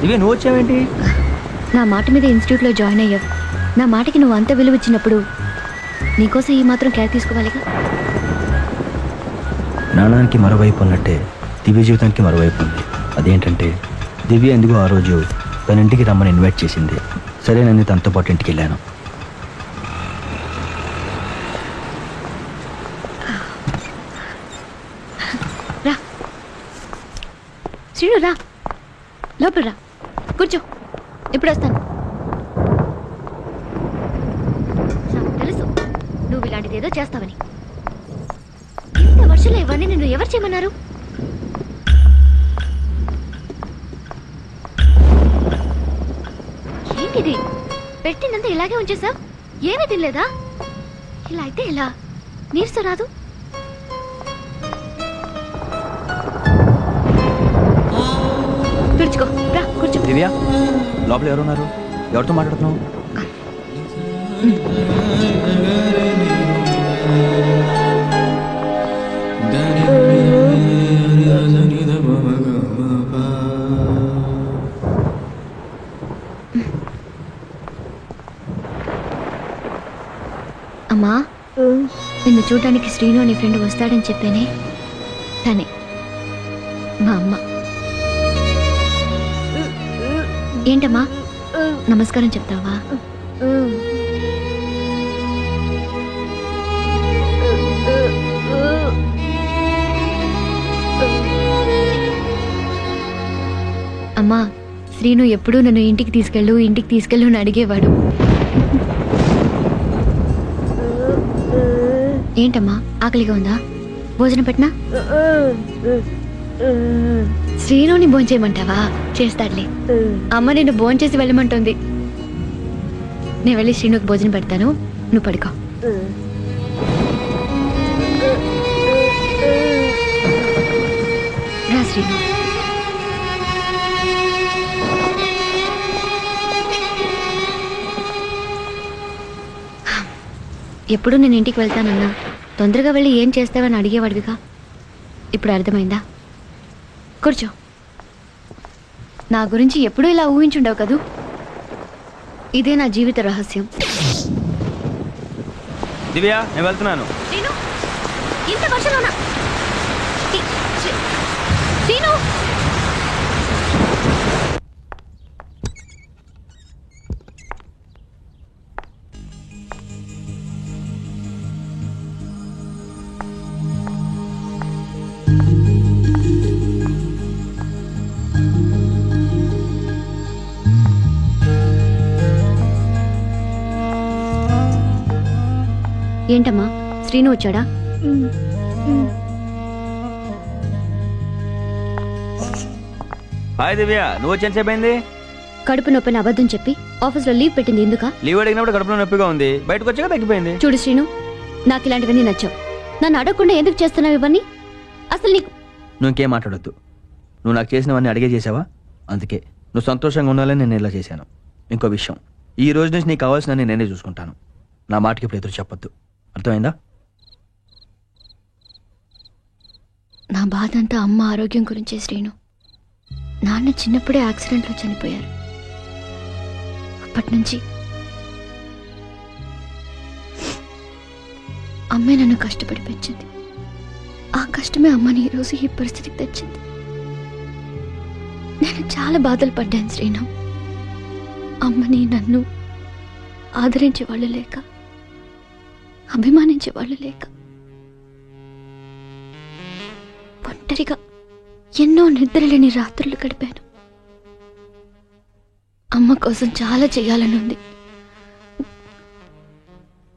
ఇవే నువ్వు వచ్చావేంటి? నా మాట మీద ఇన్స్టిట్యూట్లో జాయిన్ అయ్యావు. నా మాటకి నువ్వు అంత విలువ ఇచ్చినప్పుడు నీకోసం ఈ మాత్రం కేర్ తీసుకోవాలిగా. నాణానికి మరోవైపు ఉన్నట్టే దివ్య జీవితానికి మరోవైపు ఉంది. అదేంటంటే దివ్య ఎందుకు ఆ రోజు తన ఇంటికి రమ్మని ఇన్వైట్ చేసింది. సరే నేను తనతో పాటు ఇంటికి వెళ్ళాను. రా శ్రీను, రా లోపల రా, కూర్చో. ఇప్పుడు వస్తాను. నాకు తెలుసు నువ్వు ఇలాంటిది ఏదో చేస్తావని. ఇంత వర్షంలో ఇవన్నీ నిన్ను ఎవరు చేయమన్నారు? ఏంటిది? పెట్టినంత ఇలాగే ఉంచేసావు, ఏమీ తినలేదా? ఇలా అయితే ఇలా నీరసం రాదు. తుడుచుకో, రా కూర్చో. దివ్య, లోపల ఎవరున్నారు? ఎవరితో మాట్లాడుతున్నావు? అమ్మా, నిన్ను చూడడానికి శ్రీను అనే ఫ్రెండ్ వస్తాడని చెప్పానే, తనే మా అమ్మ. ఏంటమ్మా, నమస్కారం చెప్తావా? అమ్మా, శ్రీను ఎప్పుడూ నన్ను ఇంటికి తీసుకెళ్ళు అని అడిగేవాడు. ఏంటమ్మా, ఆకలిగా ఉందా? భోజనం పెట్టినా? శ్రీనుని భోంచేయమంటావా? చేస్తాడులే. అమ్మ నిన్ను భోంచేసి వెళ్ళమంటుంది. నేను వెళ్ళి శ్రీనుకి భోజనం పెడతాను, నువ్వు పడుకో. రా శ్రీను. ఎప్పుడు నేను ఇంటికి వెళ్తానన్నా తొందరగా వెళ్ళి ఏం చేస్తావని అడిగేవాడివిగా. ఇప్పుడు అర్థమైందా? కూర్చో. నా గురించి ఎప్పుడూ ఇలా ఊహించుండవు కదూ. ఇదే నా జీవిత రహస్యం. దివ్య, నేను వెళ్తున్నాను. ఇంత వర్షంలోనా? శ్రీను, ఏంటమ్మా, శ్రీను వచ్చాడా? హాయ్ దివ్య, నువ్వు వచ్చేసేపు అయింది? కడుపు నొప్పిని అబద్ధం చెప్పి ఆఫీస్లో లీవ్ పెట్టింది ఎందుకా? లీవ్ అడిగినప్పుడు కడుపులో నొప్పిగా ఉంది, బయటకు వచ్చాక తగ్గిపోయింది. చూడు శ్రీను, నాకు ఇలాంటివన్నీ నచ్చావు. నన్ను అడగకుండా ఎందుకు చేస్తున్నావు ఇవన్నీ? అసలు నీకు నువ్వు ఇంకేం మాట్లాడొద్దు. నువ్వు నాకు చేసినవన్నీ అడిగే చేసావా? అందుకే నువ్వు సంతోషంగా ఉండాలని నేను ఇలా చేశాను. ఇంకో విషయం, ఈ రోజు నుంచి నీకు కావాల్సిన నేనే చూసుకుంటాను. నా మాటకి ఇప్పుడు ఎదురు చెప్పొద్దు, అర్థమైందా? నా బాధ అంతా అమ్మ ఆరోగ్యం గురించే శ్రీను. నాన్న చిన్నప్పుడే యాక్సిడెంట్లో చనిపోయారు. అప్పటి నుంచి అమ్మే నన్ను కష్టపడి పెంచింది. ఆ కష్టమే అమ్మని ఈరోజు ఈ పరిస్థితికి తెచ్చింది. నేను చాలా బాధలు పడ్డాను శ్రీను. అమ్మని నన్ను ఆదరించే వాళ్ళు లేక, అభిమానించే వాళ్ళు లేక, ఒంటరిగా ఎన్నో నిద్రలేని రాత్రులు గడిపాను. అమ్మ కోసం చాలా చేయాలని ఉంది,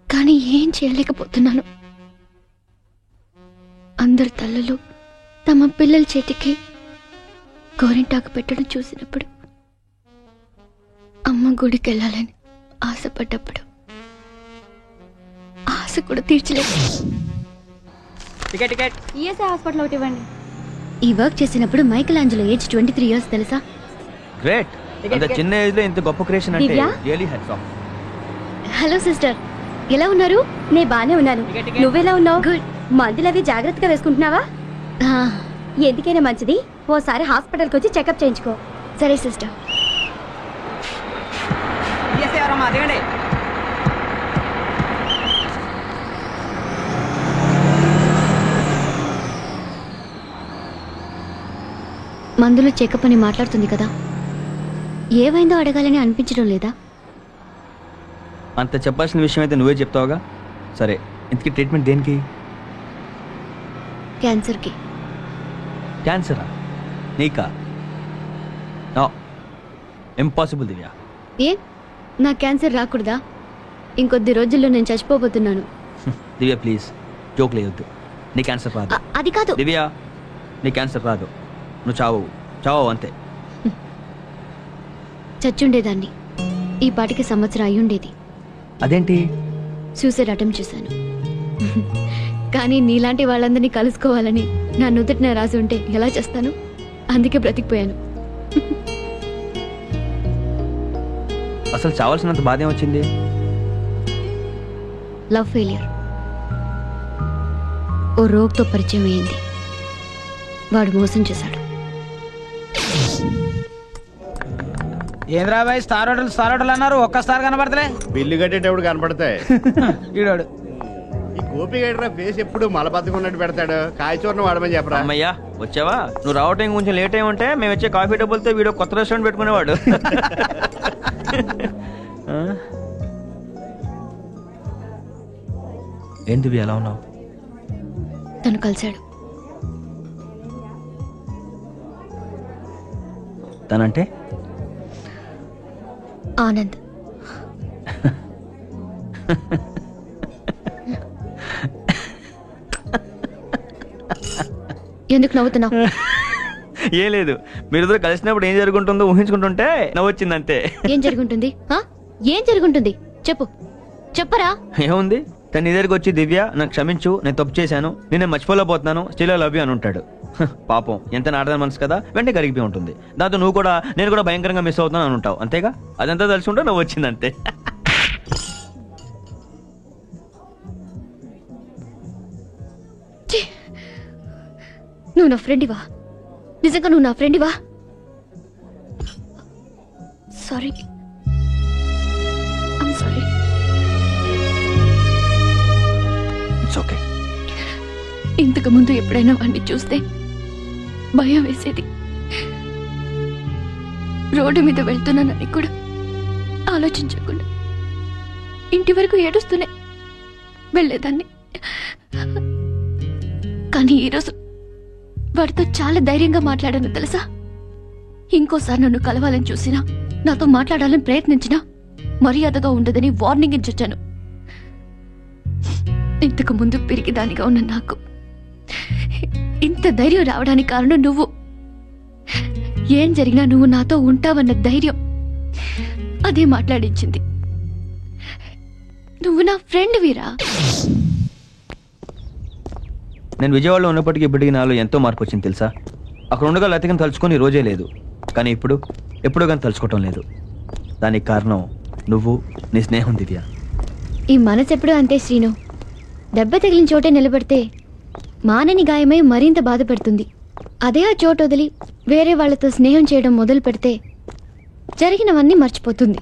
కానీ ఏం చేయలేకపోతున్నాను. అందరు తల్లులు తమ పిల్లల చేతికి గోరింటాకు పెట్టడం చూసినప్పుడు, అమ్మ గుడికి వెళ్ళాలని ఆశపడ్డప్పుడు ఆశ కూడా తీర్చలేదు. ఈఎస్ఐ హాస్పిటల్ ఒకటి ఇవ్వండి. ఈ వర్క్ చేసినప్పుడు మైకల్ ఆంజెలో ఏజ్ 23 years తెలుసా? గ్రేట్. అంత చిన్న ఏజ్ లో ఇంత గొప్ప క్రియేషన్ అంటే really hats off. Hello sister, ఎలా ఉన్నారు? నేను బానే ఉన్నాను. నువ్వెలా ఉన్నావు? గుడ్. మందులు అవి జాగ్రత్తగా వేసుకుంటున్నావా? ఎందుకైనా మంచిది ఓసారి హాస్పిటల్కి వచ్చి చెకప్ చేయించుకో. సరే సిస్టర్. వచ్చేసారమ్మా, దిగండి. మందులు చెకప్ అని మాట్లాడుతుంది కదా, ఏమైందో అడగాలని అనిపించడం లేదా? అంత చెప్పాల్సిన విషయం అయితే నువ్వే చెప్తావుగా. సరే, ఇంతకీ ట్రీట్మెంట్ దేనికి? క్యాన్సర్కి. క్యాన్సరా? నీకా? నో, ఇంపాసిబుల్ దివ్య. ఏ, నా క్యాన్సర్ రాకూడదా? ఇంకొద్ది రోజుల్లో నేను చచ్చిపోబోతున్నాను. దివ్య ప్లీజ్, జోక్ లేవద్దు. నీ క్యాన్సర్ రాదు. అది కాదు దివ్య, నీ క్యాన్సర్ రాదు. నువ్వు చావు, చావు అంతే. చచ్చుండేదాన్ని. ఈ పాటికి సంవత్సరం అయ్యుండేది. అదేంటి? సూసైడ్ అటెంప్ట్ చేశాను. కానీ నీలాంటి వాళ్ళందరినీ కలుసుకోవాలని నా నుదుటిన రాసి ఉంటే ఎలా చేస్తాను? అందుకే బ్రతికిపోయాను. అసలు చావాల్సినంత బాధ ఏమొచ్చింది? Love failure. ఓ రోగ్తో పరిచయం అయ్యింది. వాడు మోసం చేశాడు. ఏంద్రా బాయ్, స్టార్ హోటల్ అన్నారు, ఒక్కసారి కనబడతలే. బిల్లు కట్టేటప్పుడు కనపడతాయి. ఈడాడు ఈ గోపి గడ్డ ఫేస్ ఎప్పుడు మలబద్ధకున్నట్టు పెడతాడు. కాయచూరను వాడమని చెప్పరా. అమ్మయ్యా వచ్చావా? నువ్వు రావటం కొంచెం లేట్ అయి ఉంటే మేము వచ్చే కాఫీ డబ్బులతో వీడియో కొత్త రెస్టారెంట్ పెట్టుకునేవాడు. ఏంటి ఎలా ఉన్నావు? తను కలిశాడు. తనంటే? ఆనంద్. ఎందుకు నవ్వుతున్నావు? ఏం లేదు, మీరిద్దరు కలిసినప్పుడు ఏం జరుగుతుందో ఊహించుకుంటుంటే నవ్వొచ్చింది అంతే. ఏం జరుగుంటుంది? ఏం జరుగుంటుంది చెప్పు, చెప్పరా. ఏముంది, తన నీ దగ్గరికి వచ్చి దివ్య నాకు క్షమించు, నేను తప్పు చేశాను, నేను మర్చిపోలేకపోతున్నాను, స్టిల్ ఐ లవ్ యూ అని ఉంటాడు. పాపం ఎంత నాడదాని మనసు కదా, వెంటనే కరిగిపోయి ఉంటుంది. దాంతో నువ్వు కూడా నేను కూడా భయంకరంగా మిస్ అవుతున్నాను అని ఉంటావు. అంతేగా? అదంతా తెలుసుకుంటే నువ్వు వచ్చింది అంతే. నువ్వు నా ఫ్రెండివా? నిజంగా నువ్వు నా ఫ్రెండివా? Sorry, I'm sorry. It's okay. ఇంతకు ముందు ఎప్పుడైనా వాడిని చూస్తే భయం వేసేది. రోడ్డు మీద వెళ్తున్నానని కూడా ఆలోచించకుండా ఇంటి వరకు ఏడుస్తూనే వెళ్ళేదాన్ని. కానీ ఈరోజు వాడితో చాలా ధైర్యంగా మాట్లాడాను తెలుసా. ఇంకోసారి నన్ను కలవాలని చూసినా, నాతో మాట్లాడాలని ప్రయత్నించినా మర్యాదగా ఉండదని వార్నింగ్ ఇచ్చొచ్చాను. ఇంతకు ముందు పిరికిదానిగా ఉన్న నాకు ఇంత ధైర్యం రావడానికి కారణం నువ్వు. ఏం జరిగినా నువ్వు నాతో ఉంటావన్న ధైర్యం అదే మాట్లాడించింది. నువ్వు నా ఫ్రెండ్ వీరా. నేను విజయవాడలో ఉన్నప్పటికీ ఇప్పటికీ నాలో ఎంతో మార్పు వచ్చింది తెలుసా. అక్కడ ఉండగా లతికను తలుచుకొని రోజే లేదు, కానీ ఇప్పుడు ఎప్పుడో కానీ తలుచుకోవటం లేదు. దానికి కారణం నువ్వు, నీ స్నేహం దివ్య. ఈ మనసు ఎప్పుడూ అంతే శ్రీను. దెబ్బ తగిలిన చోటే నిలబడితే మానని గాయమై మరింత బాధ పెడుతుంది. అదే ఆ చోటు వదిలి వేరే వాళ్లతో స్నేహం చేయడం మొదలు పెడితే జరిగినవన్నీ మర్చిపోతుంది.